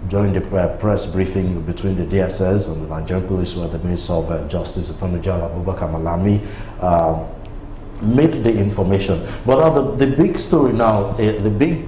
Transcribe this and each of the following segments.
during the press briefing between the DSS and the Nigerian police, where the Minister of Justice, Attorney General Abubakar Malami, made the information. But the big story now, the big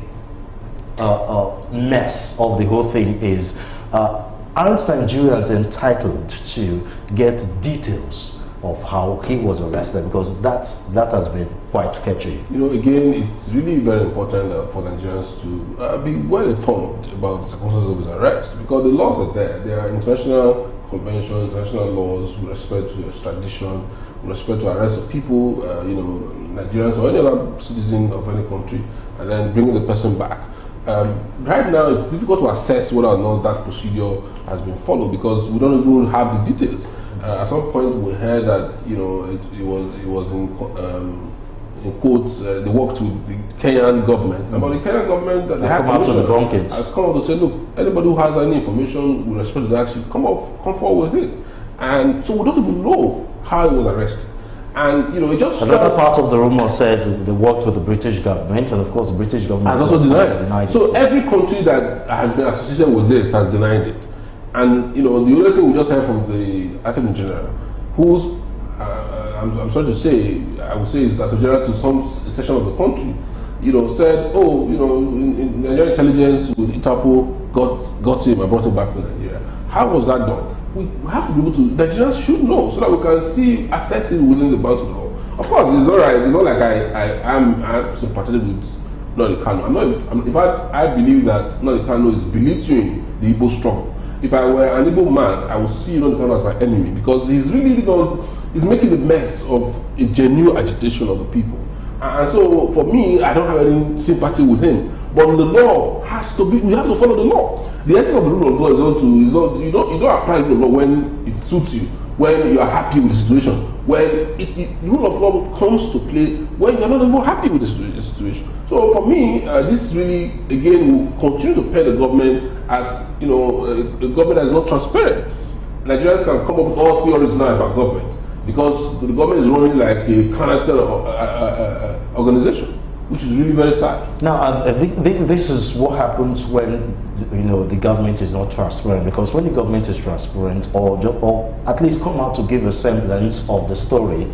mess of the whole thing is, aren't Nigerians entitled to get details of how he was arrested? Because that has been quite sketchy. You know, again, it's really very important for Nigerians to be well informed about the circumstances of his arrest, because the laws are there. There are international conventions, international laws with respect to extradition, with respect to arrest of people, you know, Nigerians or any other citizen of any country, and then bringing the person back. Right now, it's difficult to assess whether or not that procedure has been followed, because we don't even have the details. At some point, we heard that, you know, it was in quotes, they worked with the Kenyan government. About the Kenyan government, that they had come out to debunk it. Has come out to say, look, anybody who has any information with respect to that should come forward with it. And so we don't even know how he was arrested. And you know, it just another part of the rumor says they worked with the British government, and of course the British government has also denied it. So every country that has been associated with this has denied it. And you know, the only thing we just heard from the Attorney General, who's I'm sorry to say, I would say is Attorney General to some section of the country, you know, said, oh, you know, in Nigerian intelligence with Interpol got him and brought him back to Nigeria. How was that done? We have to be able to, Nigerians should know, so that we can assess it within the bounds of the law. Of course, it's all right. It's not like I'm sympathetic with Nnamdi Kanu. In fact, I believe that Nnamdi Kanu is belittling the Igbo struggle. If I were an Igbo man, I would see Nnamdi Kanu as my enemy, because he's really he's making a mess of a genuine agitation of the people. And so, for me, I don't have any sympathy with him. But the law has to be, we have to follow the law. The essence of the rule of law you don't apply the law when it suits you, when you are happy with the situation. When the rule of law comes to play when you're not even happy with the situation. So for me, this really, again, will continue to paint the government as, you know, a government that is not transparent. Nigerians can come up with all theories now about government, because the government is running like a clandestine organization, which is really very sad. Now, I think this is what happens when, you know, the government is not transparent. Because when the government is transparent, or at least come out to give a semblance of the story,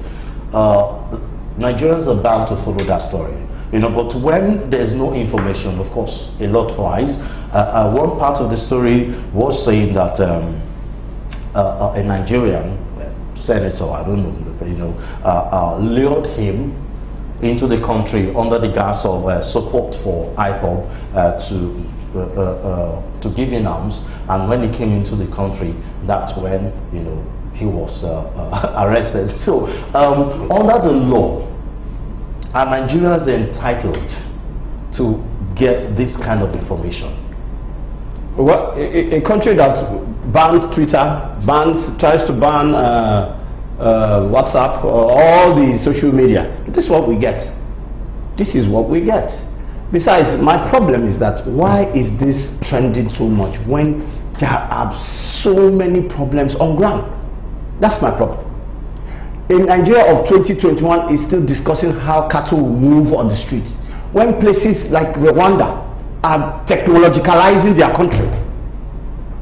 Nigerians are bound to follow that story. You know, but when there's no information, of course, a lot flies. One part of the story was saying that a Nigerian senator, I don't know, you know, lured him into the country under the guise of support for IPOB to give him arms, and when he came into the country, that's when, you know, he was arrested. So under the law, are Nigerians entitled to get this kind of information? Well, a country that bans Twitter, tries to ban WhatsApp, or all the social media, this is what we get. This is what we get. Besides, my problem is that why is this trending so much when there are so many problems on ground? That's my problem. In Nigeria of 2021 is still discussing how cattle will move on the streets, when places like Rwanda are technologicalizing their country,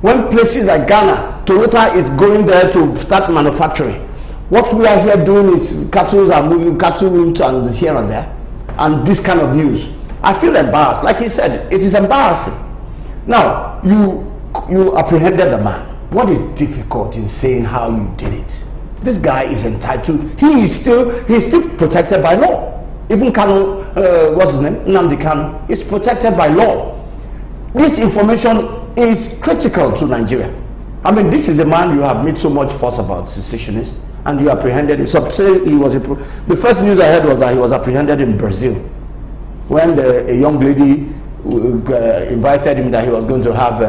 when places like Ghana, Toyota is going there to start manufacturing. What we are here doing is cattle are moving, cattle route and here and there, and this kind of news. I feel embarrassed. Like he said, it is embarrassing. Now, you apprehended the man. What is difficult in saying how you did it? This guy is entitled. He is still protected by law. Even Kanu, what's his name? Nnamdi Kanu is protected by law. This information is critical to Nigeria. I mean, this is a man you have made so much fuss about, secessionist, and you apprehended him. So say he was the first news I heard was that he was apprehended in Brazil, when a young lady invited him that he was going to have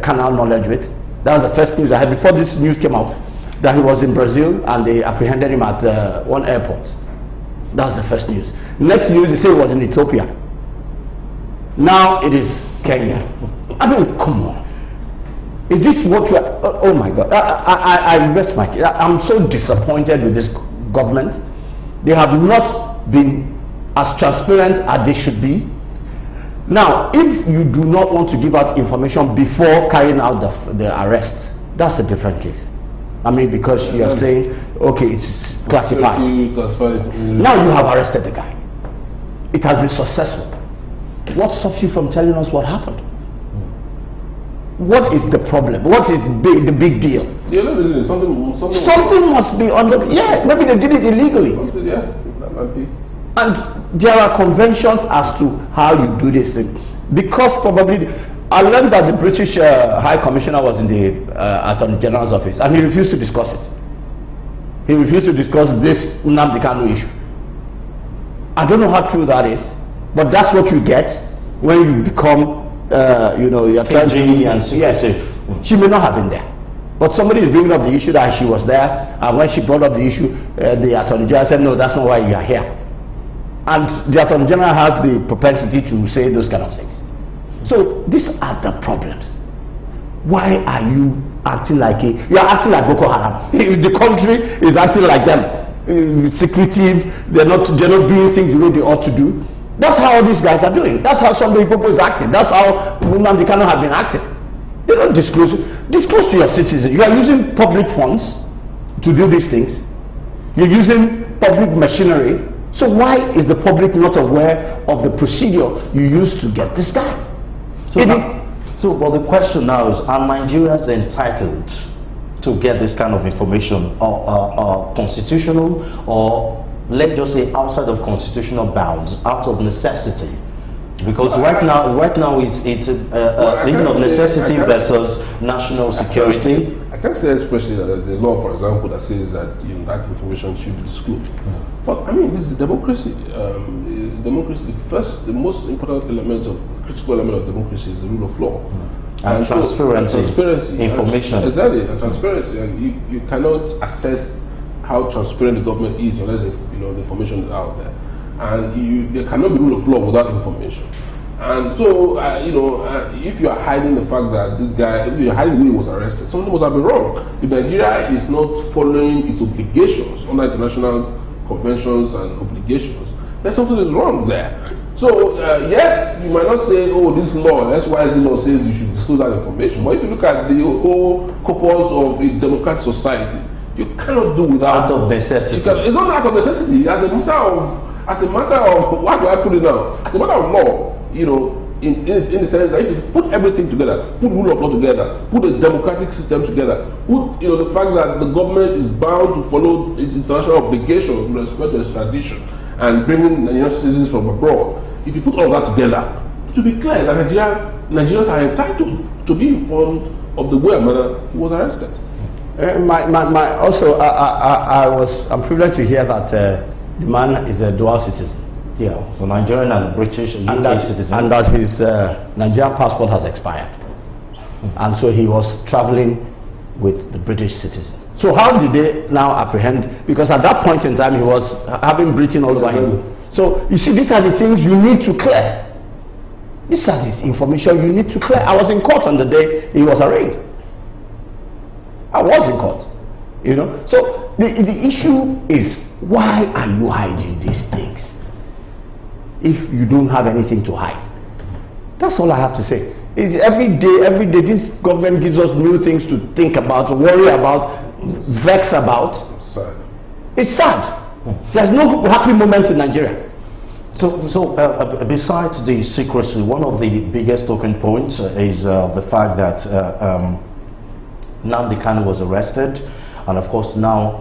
canal knowledge with. That was the first news I heard before this news came out, that he was in Brazil and they apprehended him at one airport. That was the first news. Next news, they say he was in Ethiopia. Now it is Kenya. I mean, come on. Is this what we are? Oh my God. I rest my case. I'm so disappointed with this government. They have not been as transparent as they should be. Now, if you do not want to give out information before carrying out the arrest, that's a different case. I mean, because you are saying, okay, it's classified. Now you have arrested the guy. It has been successful. What stops you from telling us what happened? What is the problem? What is the big deal? The other reason is something must be on the, maybe they did it illegally. Yeah, that might be. And there are conventions as to how you do this thing. Because probably, I learned that the British High Commissioner was in the Attorney General's office and he refused to discuss it. He refused to discuss this Nnamdi Kanu issue. I don't know how true that is, but that's what you get when you become, you're trying to be and secretive. Yes, she may not have been there. But somebody is bringing up the issue that she was there, and when she brought up the issue, the Attorney General said, no, that's not why you are here. And the Attorney General has the propensity to say those kind of things. So these are the problems. Why are you acting like you are acting like Boko Haram? The country is acting like them, secretive. They're not doing things the way they ought to do. That's how all these guys are doing. That's how some people is acting. That's how Nnamdi Kanu have been acting. They don't disclose to your citizens. You are using public funds to do these things. You're using public machinery. So why is the public not aware of the procedure you used to get this guy? But the question now is, are Nigerians entitled to get this kind of information, or constitutional, or let's just say outside of constitutional bounds, out of necessity? Because right now it's a living of necessity versus national security. I can't say especially that the law, for example, that says that that information should be disclosed. But I mean, this is democracy. Democracy, the most important critical element of democracy is the rule of law. And transparency, information. Exactly, and transparency. And you cannot assess how transparent the government is unless the information is out there. And there cannot be rule of law without information. And so, if you are hiding the fact that this guy, if you're hiding when he was arrested, something must have been wrong. If Nigeria is not following its obligations under international conventions and obligations, then something is wrong there. So, yes, you might not say, oh, this law, that's why the law says you should disclose that information. But if you look at the whole purpose of a democratic society, you cannot do without. Out of necessity. It's not out of necessity. As a matter of, why do I put it now? As a matter of law, in the sense that if you put everything together, put rule of law together, put a democratic system together, put the fact that the government is bound to follow its international obligations with respect to extradition and bringing Nigerian citizens from abroad. If you put all that together, to be clear that Nigerians are entitled to be informed of the way and manner he was arrested. I'm privileged to hear that the man is a dual citizen. Yeah, so Nigerian and British and UK citizen. And that his Nigerian passport has expired. And so he was traveling with the British citizen. So how did they now apprehend? Because at that point in time, he was having Britain all over him. So you see, these are the things you need to clear. These are the information you need to clear. I was in court on the day he was arraigned. I was in court. So the issue is, why are you hiding these things if you don't have anything to hide? That's all I have to say. It's every day this government gives us new things to think about, to worry about, vex about. Sad. It's sad. There's no happy moment in Nigeria. So besides the secrecy, one of the biggest talking points is the fact that Nnamdi Kanu was arrested, and of course now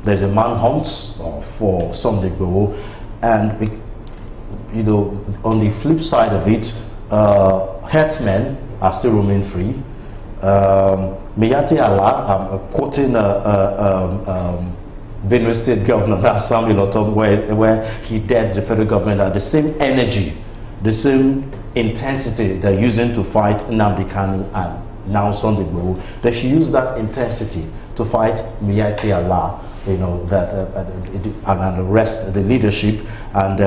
there's a manhunt for Sunday Igboho, and on the flip side of it, herdsmen are still roaming free. Miyati Allah, I'm quoting Benue State Governor Samuel Otom, where he dared the federal government that the same energy, the same intensity they're using to fight Nnamdi Kanu and now Sunday Igboho, they should use that intensity to fight Miyati Allah, and arrest the leadership. And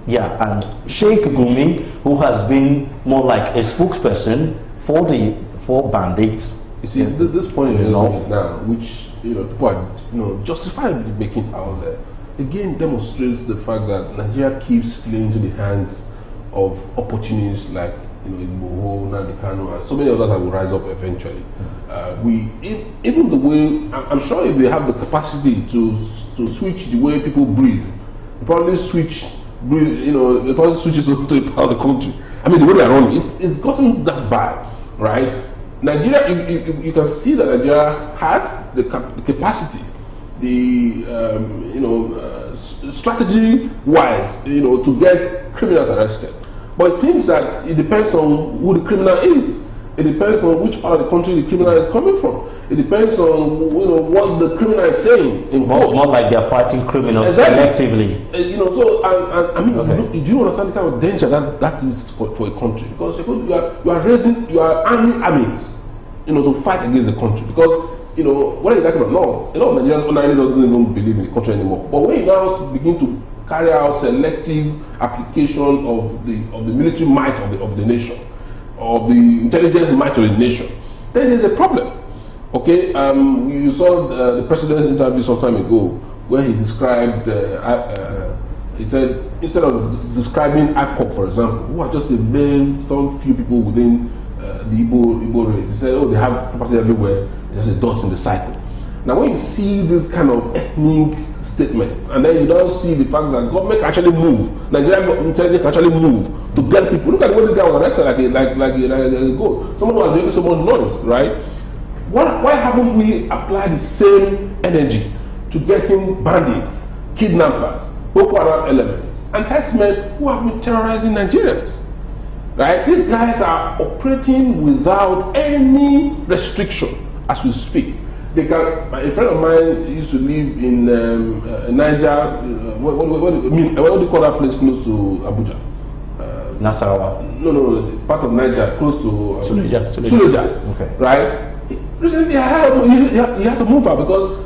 and Sheikh Gumi, who has been more like a spokesperson for bandits. You see, this point you're raising now, which people are justifiably making out there, again demonstrates the fact that Nigeria keeps playing into the hands of opportunists like Nnamdi, Kanu, and so many others that will rise up eventually. Even the way, I'm sure if they have the capacity to switch the way people breathe, they probably they probably switch it to part of the country. I mean, the way they are running, it's gotten that bad, right? Nigeria, you can see that Nigeria has the capacity, strategy-wise, to get criminals arrested. But it seems that it depends on who the criminal is. It depends on which part of the country the criminal is coming from. It depends on what the criminal is saying. More like they are fighting criminals selectively. I mean, do you understand the kind of danger that is for a country? Because you are arming armies, to fight against the country. Because what are you talking about? No, a lot of Nigerians ordinarily doesn't even believe in the country anymore. But when you now begin to carry out selective application of the military might of the nation, of the intelligence might of the nation, then there's a problem. Okay, you saw the president's interview some time ago where he described, he said, instead of describing IPOP, for example, who are just some few people within the Igbo race, he said, they have property everywhere, there's a dot in the cycle. Now when you see this kind of ethnic statements, and then you don't see the fact that government can actually move, Nigerian intelligence can actually move to get people. Look at the way this guy was arrested like a goat. Someone was making so much noise, right? Why haven't we applied the same energy to getting bandits, kidnappers, Boko Haram elements, and herdsmen who have been terrorizing Nigerians? Right? These guys are operating without any restriction as we speak. They can. A friend of mine used to live in Niger. What do you call that place close to Abuja? Nasarawa. No, part of Niger, close to Suleja. Okay. Right. Recently, he had to move out because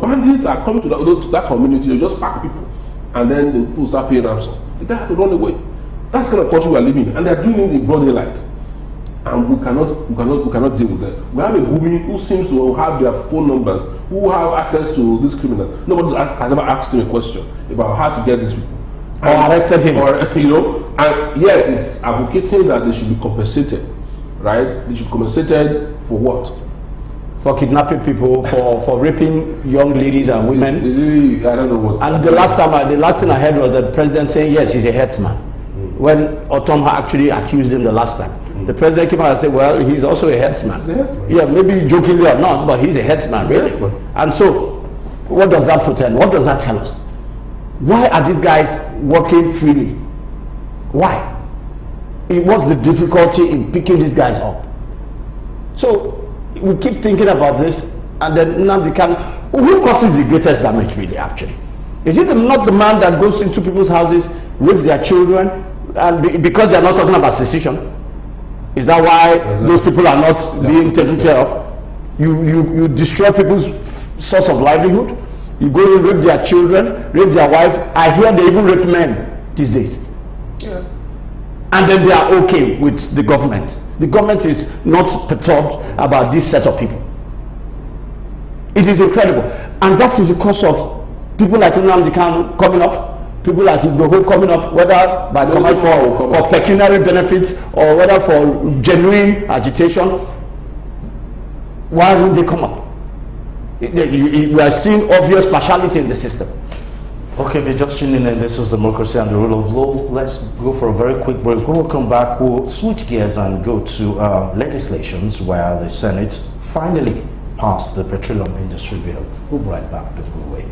bandits are coming to that community. They just pack people, and then the people start paying ransom. The guy had to run away. That's the kind of country we are living in, and they are doing it in broad daylight. And we cannot deal with them. We have a woman who seems to have their phone numbers, who have access to this criminal. Nobody has ever asked him a question about how to get these people. Or arrested him. And yet it's advocating that they should be compensated, right? They should be compensated for what? For kidnapping people, for raping young ladies and women. Really, I don't know what. And the last thing I heard was the president saying yes, he's a herdsman. When Otom actually accused him the last time. The president came out and said, well, he's also a herdsman. He's a herdsman. Yeah, maybe jokingly or not, but he's a herdsman, really. And so, what does that portend? What does that tell us? Why are these guys working freely? Why? What's the difficulty in picking these guys up? So, we keep thinking about this, and then Nnamdi Kanu, who causes the greatest damage, really, actually? Is it not the man that goes into people's houses, rapes their children, and because they're not talking about secession? Is that why those people are not being taken care of? You destroy people's source of livelihood. You go and rape their children, rape their wife. I hear they even rape men these days. Yeah. And then they are okay with the government. The government is not perturbed about this set of people. It is incredible. And that is the cause of people like Nnamdi Kanu coming up, people like Igboho coming up, whether by command for pecuniary benefits or whether for genuine agitation. Why wouldn't they come up? We are seeing obvious partiality in the system. Okay, if you're just tuning in, this is Democracy and the Rule of Law. Let's go for a very quick break. When we come back, we'll switch gears and go to legislations where the Senate finally passed the Petroleum Industry Bill. We'll be right back. Don't go away.